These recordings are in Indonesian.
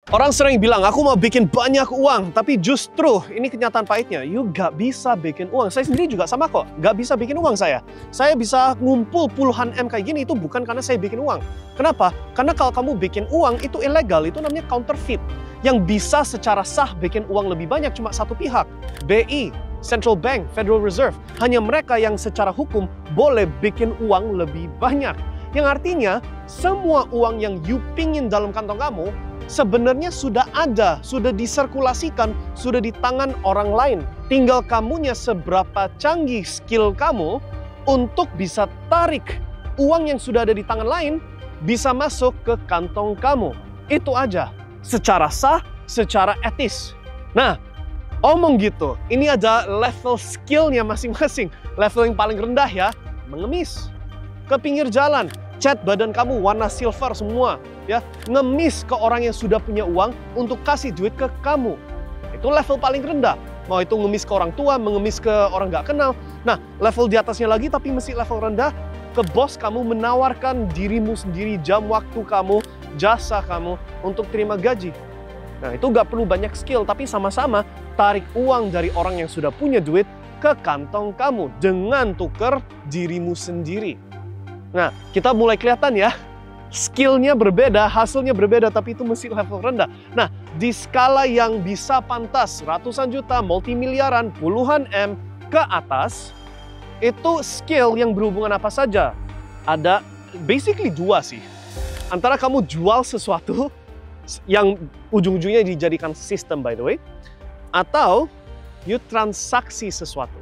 Orang sering bilang, aku mau bikin banyak uang, tapi justru ini kenyataan pahitnya, you gak bisa bikin uang. Saya sendiri juga sama kok, gak bisa bikin uang saya. Saya bisa ngumpul puluhan M kayak gini, itu bukan karena saya bikin uang. Kenapa? Karena kalau kamu bikin uang, itu ilegal, itu namanya counterfeit. Yang bisa secara sah bikin uang lebih banyak cuma satu pihak, BI, Central Bank, Federal Reserve. Hanya mereka yang secara hukum boleh bikin uang lebih banyak. Yang artinya, semua uang yang you pingin dalam kantong kamu, sebenarnya sudah ada, sudah disirkulasikan, sudah di tangan orang lain. Tinggal kamunya seberapa canggih skill kamu untuk bisa tarik uang yang sudah ada di tangan lain, bisa masuk ke kantong kamu. Itu aja. Secara sah, secara etis. Nah, omong gitu, ini ada level skillnya masing-masing. Level yang paling rendah ya, mengemis. Ke pinggir jalan, cat badan kamu warna silver semua. Ya, ngemis ke orang yang sudah punya uang untuk kasih duit ke kamu. Itu level paling rendah. Mau itu ngemis ke orang tua, mengemis ke orang nggak kenal. Nah, level di atasnya lagi tapi masih level rendah, ke bos kamu menawarkan dirimu sendiri, jam waktu kamu, jasa kamu untuk terima gaji. Nah, itu nggak perlu banyak skill, tapi sama-sama tarik uang dari orang yang sudah punya duit ke kantong kamu dengan tuker dirimu sendiri. Nah, kita mulai kelihatan ya, skillnya berbeda, hasilnya berbeda, tapi itu mesti level rendah. Nah, di skala yang bisa pantas, ratusan juta, multimiliaran, puluhan M ke atas, itu skill yang berhubungan apa saja? Ada basically dua sih. Antara kamu jual sesuatu, yang ujung-ujungnya dijadikan sistem by the way, atau you transaksi sesuatu,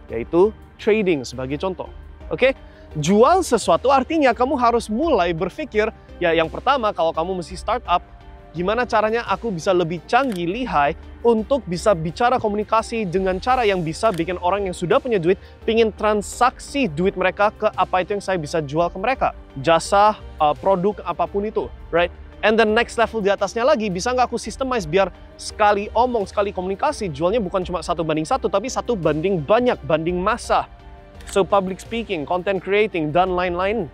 yaitu trading sebagai contoh. Oke? Jual sesuatu artinya kamu harus mulai berpikir, ya yang pertama kalau kamu mesti startup, gimana caranya aku bisa lebih canggih, lihai, untuk bisa bicara komunikasi dengan cara yang bisa bikin orang yang sudah punya duit, pingin transaksi duit mereka ke apa itu yang saya bisa jual ke mereka. Jasa, produk, apapun itu, right? And then next level di atasnya lagi, bisa nggak aku systemize biar sekali omong, sekali komunikasi, jualnya bukan cuma 1 banding 1, tapi 1 banding banyak, banding massa. So public speaking, content creating, dan lain-lain.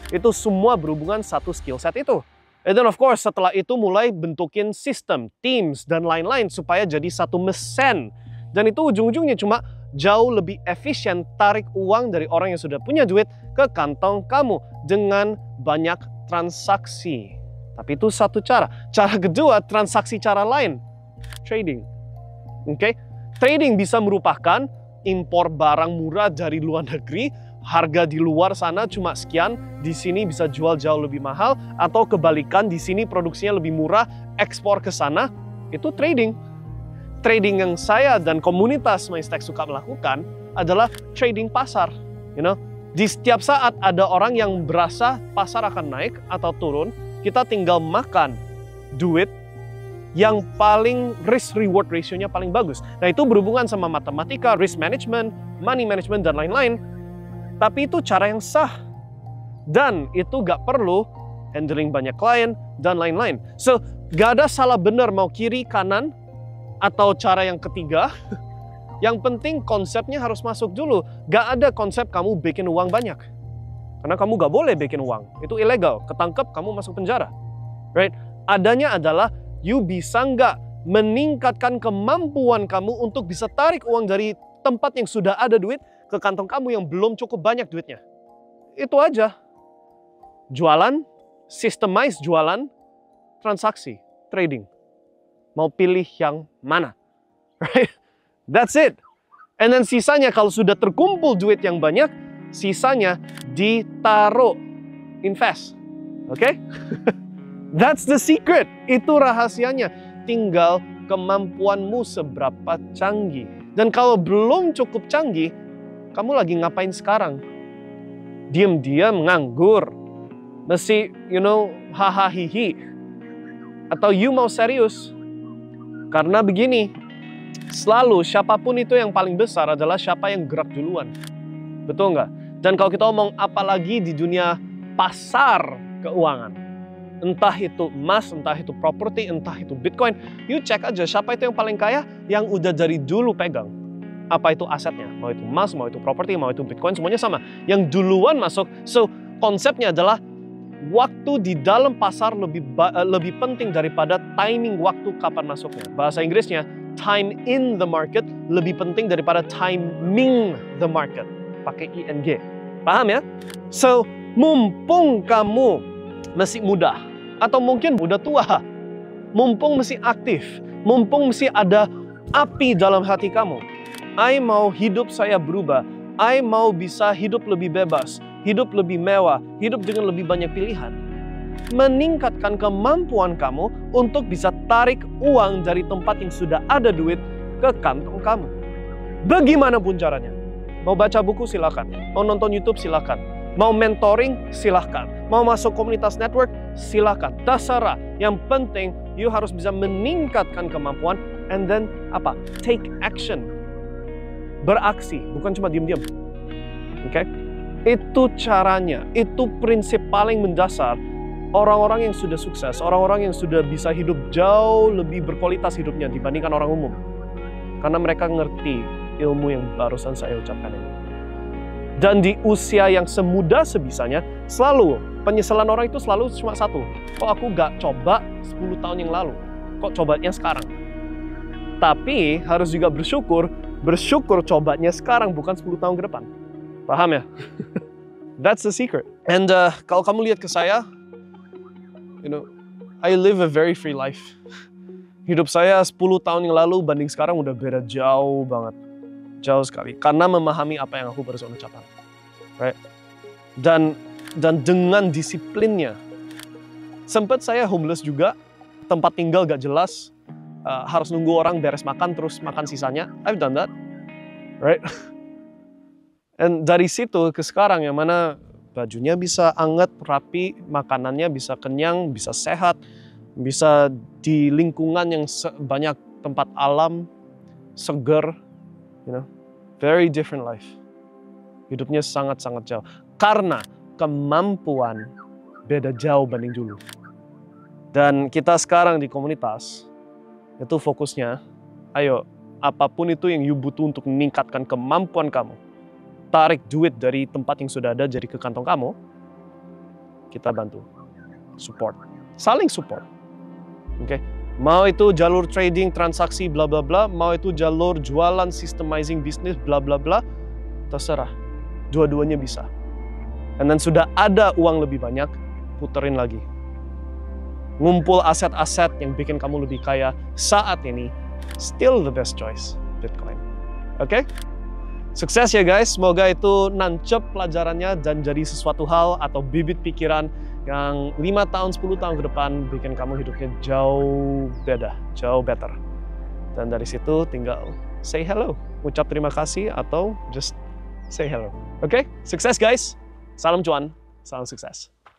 Itu semua berhubungan satu skill set itu. And then of course setelah itu mulai bentukin sistem, teams, dan lain-lain supaya jadi satu mesin. Dan itu ujung-ujungnya cuma jauh lebih efisien tarik uang dari orang yang sudah punya duit ke kantong kamu dengan banyak transaksi. Tapi itu satu cara. Cara kedua, transaksi cara lain. Trading. Oke? Trading bisa merupakan impor barang murah dari luar negeri, harga di luar sana cuma sekian, di sini bisa jual jauh lebih mahal, atau kebalikan, di sini produksinya lebih murah, ekspor ke sana, itu trading. Trading yang saya dan komunitas Maistek suka melakukan adalah trading pasar. You know? Di setiap saat ada orang yang berasa pasar akan naik atau turun, kita tinggal makan duit yang paling risk-reward ratio-nya paling bagus. Nah, itu berhubungan sama matematika, risk management, money management, dan lain-lain. Tapi itu cara yang sah. Dan itu gak perlu handling banyak klien, dan lain-lain. So, gak ada salah benar mau kiri, kanan, atau cara yang ketiga. Yang penting konsepnya harus masuk dulu. Gak ada konsep kamu bikin uang banyak. Karena kamu gak boleh bikin uang. Itu ilegal. Ketangkep, kamu masuk penjara. Right? Adanya adalah you bisa nggak meningkatkan kemampuan kamu untuk bisa tarik uang dari tempat yang sudah ada duit ke kantong kamu yang belum cukup banyak duitnya. Itu aja. Jualan, systemize jualan, transaksi, trading. Mau pilih yang mana? Right? That's it. And then sisanya kalau sudah terkumpul duit yang banyak, sisanya ditaruh, invest. Oke? That's the secret. Itu rahasianya. Tinggal kemampuanmu seberapa canggih. Dan kalau belum cukup canggih, kamu lagi ngapain sekarang? Diam-diam nganggur. Mesti, haha hihi. Atau you mau serius? Karena begini, selalu siapapun itu yang paling besar adalah siapa yang gerak duluan. Betul nggak? Dan kalau kita omong apalagi di dunia pasar keuangan, entah itu emas, entah itu properti, entah itu Bitcoin, you cek aja siapa itu yang paling kaya yang udah dari dulu pegang. Apa itu asetnya? Mau itu emas, mau itu properti, mau itu Bitcoin, semuanya sama. Yang duluan masuk. So, konsepnya adalah waktu di dalam pasar lebih penting daripada timing waktu kapan masuknya. Bahasa Inggrisnya, time in the market lebih penting daripada timing the market. Pakai ING. Paham ya? So, mumpung kamu masih muda, atau mungkin udah tua, mumpung masih aktif, mumpung masih ada api dalam hati kamu, I mau hidup saya berubah, I mau bisa hidup lebih bebas, hidup lebih mewah, hidup dengan lebih banyak pilihan. Meningkatkan kemampuan kamu untuk bisa tarik uang dari tempat yang sudah ada duit ke kantong kamu. Bagaimanapun caranya. Mau baca buku silakan, mau nonton YouTube silakan, mau mentoring silakan, mau masuk komunitas network silakan, terserah. Yang penting you harus bisa meningkatkan kemampuan and then apa? Take action. Beraksi, bukan cuma diam-diam. Oke? Itu caranya, itu prinsip paling mendasar orang-orang yang sudah sukses, orang-orang yang sudah bisa hidup jauh lebih berkualitas hidupnya dibandingkan orang umum. Karena mereka ngerti ilmu yang barusan saya ucapkan ini. Dan di usia yang semuda sebisanya, selalu penyesalan orang itu selalu cuma satu. Kok aku gak coba 10 tahun yang lalu? Kok cobanya sekarang? Tapi harus juga bersyukur cobanya sekarang bukan 10 tahun ke depan. Paham ya? That's the secret. And kalau kamu lihat ke saya, I live a very free life. Hidup saya 10 tahun yang lalu banding sekarang udah beda jauh banget. Jauh sekali. Karena memahami apa yang aku barusan ucapkan. Right? Dan dengan disiplinnya. Sempat saya homeless juga. Tempat tinggal gak jelas. Harus nunggu orang beres makan terus makan sisanya. I've done that. Right? And dari situ ke sekarang yang mana bajunya bisa anget, rapi, makanannya bisa kenyang, bisa sehat, bisa di lingkungan yang banyak tempat alam, seger, very different life. Hidupnya sangat-sangat jauh. Karena kemampuan beda jauh banding dulu. Dan kita sekarang di komunitas, itu fokusnya, ayo, apapun itu yang you butuh untuk meningkatkan kemampuan kamu, tarik duit dari tempat yang sudah ada jadi ke kantong kamu, kita bantu, support, saling support. Oke, mau itu jalur trading, transaksi, bla bla bla, mau itu jalur jualan, systemizing bisnis, bla bla bla, terserah, dua-duanya bisa. And then sudah ada uang lebih banyak, puterin lagi. Ngumpul aset-aset yang bikin kamu lebih kaya saat ini, still the best choice, Bitcoin. Oke? Sukses ya guys, semoga itu nancep pelajarannya dan jadi sesuatu hal atau bibit pikiran yang 5 tahun, 10 tahun ke depan bikin kamu hidupnya jauh beda, jauh better. Dan dari situ tinggal say hello, ucap terima kasih atau just say hello. Oke? Sukses guys, salam cuan, salam sukses.